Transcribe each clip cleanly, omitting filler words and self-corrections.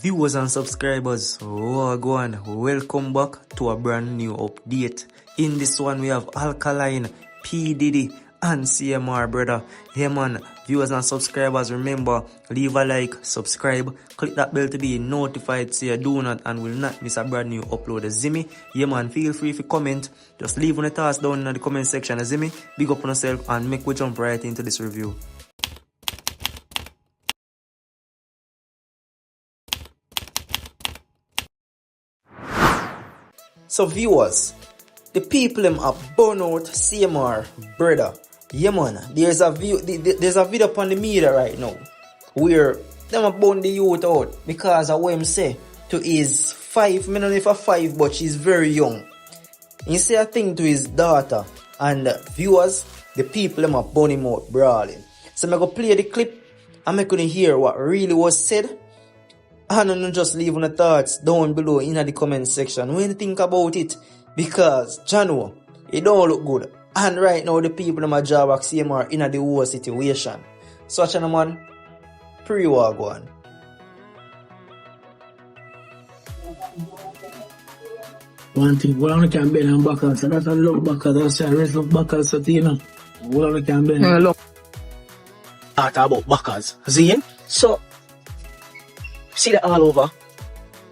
Viewers and subscribers, wagwan, welcome back to a brand new update. In this one we have Alkaline, P Diddy and CMR brother. Hey man, viewers and subscribers, remember, leave a like, subscribe, click that bell to be notified so you do not and will not miss a brand new upload. Zimmy, yeah man, feel free to comment, just leave on the task down in the comment section. Zimmy, big up on yourself and make we jump right into this review. So viewers, the people them have burn out CMR brother. Yeah man, there's a video upon the media right now where them a burn the youth out because of what him say to his 5, I don't know if a 5, but she's very young. He say a thing to his daughter, and viewers, the people them a burn him out brawling. So I'm gonna play the clip and I'm gonna hear what really was said. And then just leave on the thoughts down below in the comment section when you think about it. Because, Jano, it don't look good. And right now, the people in my job at CMR in the whole situation. So, channel man, pre-war go on. One thing, we only can bend and back out. So that's a look back out. That's a rest of back out. So, you know, we only can bend. Look. Talk about backers. See? So, see that all over.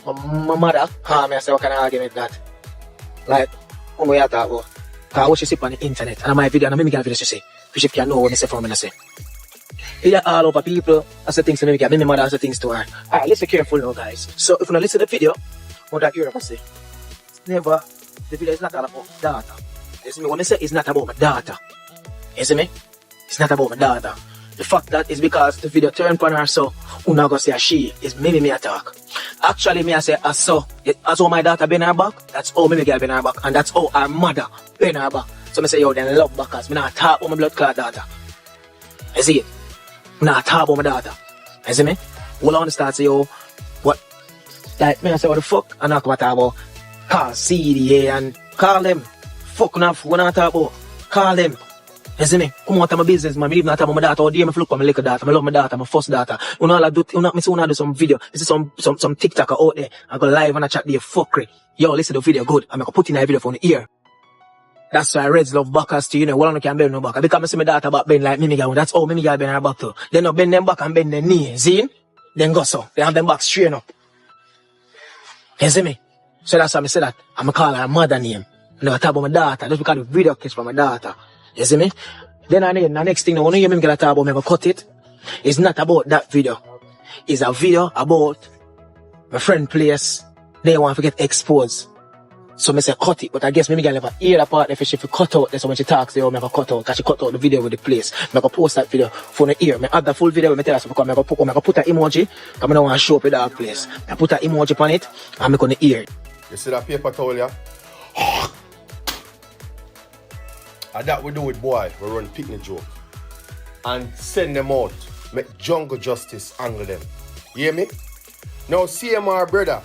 My mother, I say, what kind of argument that? Like, what we talk about? Because what she see on the internet, and my video, and I make a video, she say, Bishop can know what I say from me, I say. Yeah, all over people, I say things to me, my mother say things to her. Alright, listen careful now, guys. So, if you don't listen to the video, what that hear, I say, never, the video is not all about data. You see me, when I say it's not about my data, you see me? It's not about my data. The fact that is because the video turned on her, so who not gonna say she is maybe me attack. Actually, me I say as so as all my daughter been her back, that's all me girl been her back, and that's all our mother been her back. So me say yo, then love backers. Me not talk about my blood clot daughter. You see it? Me not talk about my daughter. You see me? All I understand say yo, what? Like me I say what the fuck? I not talk about call CDA and call them. Fuck enough. What I talk about? Call them. You see me? Come out of my business, man. Me even not talk about my daughter. All day, I look at my little daughter. I love my daughter, my first daughter. You know, I do some video. This is some TikToker out there. I go live and I chat the fuckery. Yo, listen to the video good. I'm gonna put in a video from the ear. That's why Reds love backers to, you know, well, I can't bend no back. Because I see my daughter back bend like Mimi girl. That's all Mimi girl bend her back to. They not bend them back and bend their knee. See? Then go so. They have them back straight up. You see me? So that's why I say that. I'm gonna call her a mother name. I never talk about my daughter. Just because the video catch from my daughter. You see me? Then the next thing, when you hear me talk about me, I cut it. It's not about that video. It's a video about my friend place. They want to get exposed. So I say cut it, but I guess maybe I never hear that part if she cut out. That's when she talks, they never cut out, because she cut out the video with the place. I go post that video for the ear. I add the full video with me tell us because I go put an emoji, because I don't want to show up in that place. I put an emoji on it, and I go the ear. You see that paper towel, yeah? And that we do with boy, we run picnic joke. And send them out. Make jungle justice angle them. You hear me? Now CMR brother,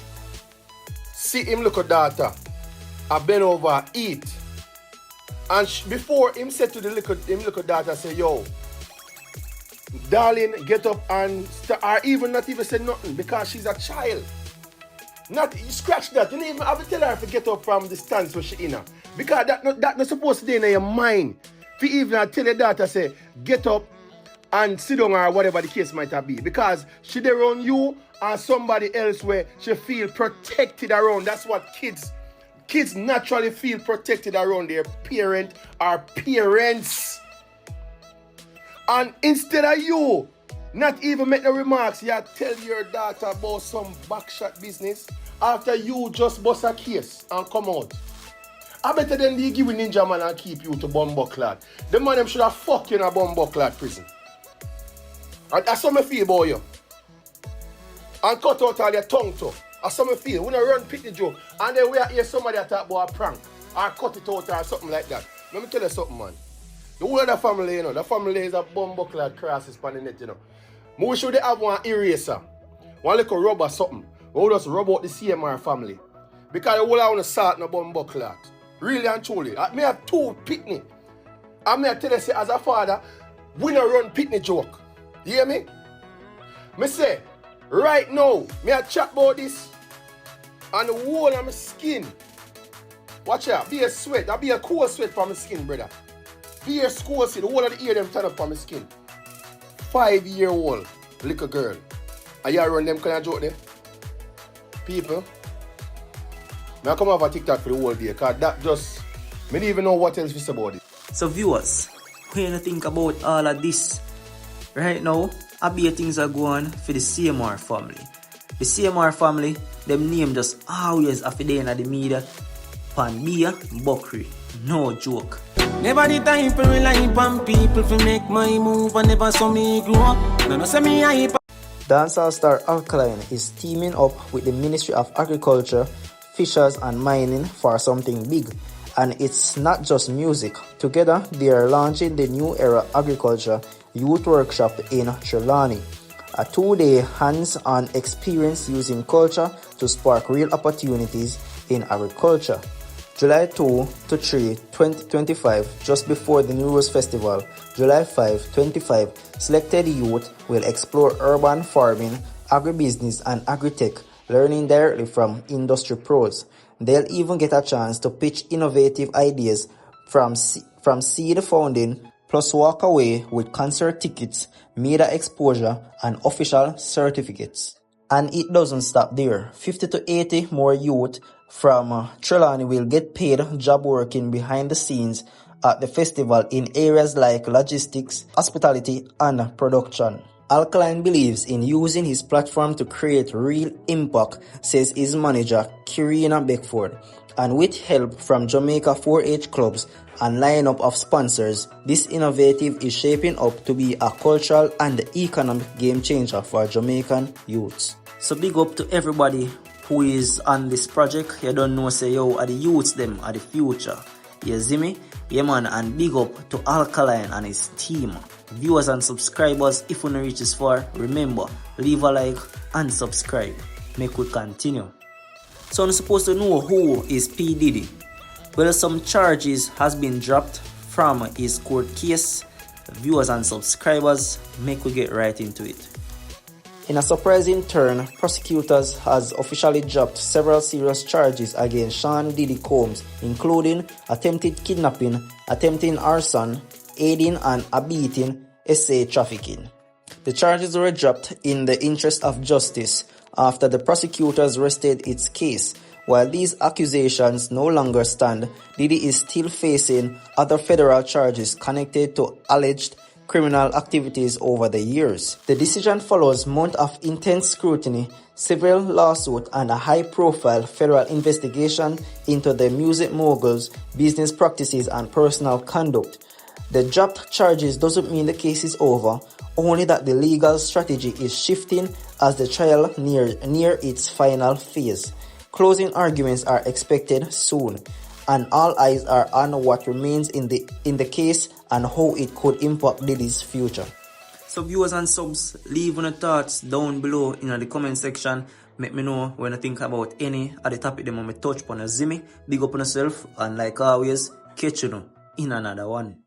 see him look at daughter. I bend over, eat. And before him said to the little daughter, say, yo, darling, get up and or even not even say nothing because she's a child. Not you scratch that. You don't even have to tell her to get up from the stance where she in her. Because that not supposed to be in your mind. If you even tell your daughter, say, get up and sit down or whatever the case might be. Because she there around you or somebody else where she feel protected around. That's what kids naturally feel protected around their parent or parents. And instead of you not even make the remarks, you tell your daughter about some backshot business after you just bust a case and come out. I better than they give Ninja Man and keep you to bumbucklad. The man them should have fucked you in a bumbucklad prison. And that's how I feel about you. And cut out all your tongue too. That's how I feel. We don't run pick the joke. And then we hear somebody talk about a prank. Or cut it out or something like that. Let me tell you something, man. The whole of the family, you know, the family is a bumbucklad crosses on the net, you know. We wish they have one eraser. One little rubber something. We just rub out the CMR family. Because the whole I want to start no bumbucklad. Really and truly. I may have 2 picnic. I may tell you, say, as a father, we don't run picnic joke. You hear me? Me say, Right now, me a chat about this. And the whole of my skin. Watch out, be a sweat. That be a cool sweat for my skin, brother. Be a cool sweat. The whole of the ear them turn up for my skin. 5-year-old little girl. And you run them kind of joke there? People. I come over TikTok for the whole day, because that just, I don't even know what else to say about it. So viewers, what do you think about all of this? Right now, I be things are going for the CMR family. The CMR family, them name just always have to in the media. Pan beer, buckery. No joke. Never the time for rely on people to make my move and never saw me grow up. No say me hype. Dancehall star Alkaline is teaming up with the Ministry of Agriculture, Fisheries and Mining for something big. And it's not just music. Together, they are launching the New Era Agriculture Youth Workshop in Trelawney, a 2-day hands-on experience using culture to spark real opportunities in agriculture. July 2 to 3, 2025, just before the New Year's Festival, July 5, 25, selected youth will explore urban farming, agribusiness and agri-tech, learning directly from industry pros. They'll even get a chance to pitch innovative ideas from seed funding, plus walk away with concert tickets, media exposure, and official certificates. And it doesn't stop there. 50 to 80 more youth from Trelawney will get paid job working behind the scenes at the festival in areas like logistics, hospitality, and production. Alkaline believes in using his platform to create real impact, says his manager, Kirina Beckford. And with help from Jamaica 4-H clubs and lineup of sponsors, this innovative is shaping up to be a cultural and economic game changer for Jamaican youths. So big up to everybody who is on this project. You don't know, say yo, are the youths them are the future. You see me? Yeah man, and big up to Alkaline and his team. Viewers and subscribers, if you don't reach this far, remember, leave a like and subscribe. Make we continue. So I'm supposed to know who is P. Diddy. Well, some charges has been dropped from his court case. Viewers and subscribers, make we get right into it. In a surprising turn, prosecutors has officially dropped several serious charges against Sean Diddy Combs, including attempted kidnapping, attempting arson, aiding and abetting SA trafficking. The charges were dropped in the interest of justice after the prosecutors rested its case. While these accusations no longer stand, Diddy is still facing other federal charges connected to alleged criminal activities over the years. The decision follows months of intense scrutiny, several lawsuits, and a high-profile federal investigation into the music mogul's business practices and personal conduct. The dropped charges doesn't mean the case is over, only that the legal strategy is shifting as the trial near its final phase. Closing arguments are expected soon, and all eyes are on what remains in the case and how it could impact Diddy's future. So viewers and subs, leave your thoughts down below in the comment section. Make me know when you think about any of the topic that I touch upon. Zimmy, big up on yourself, and like always, catch you in another one.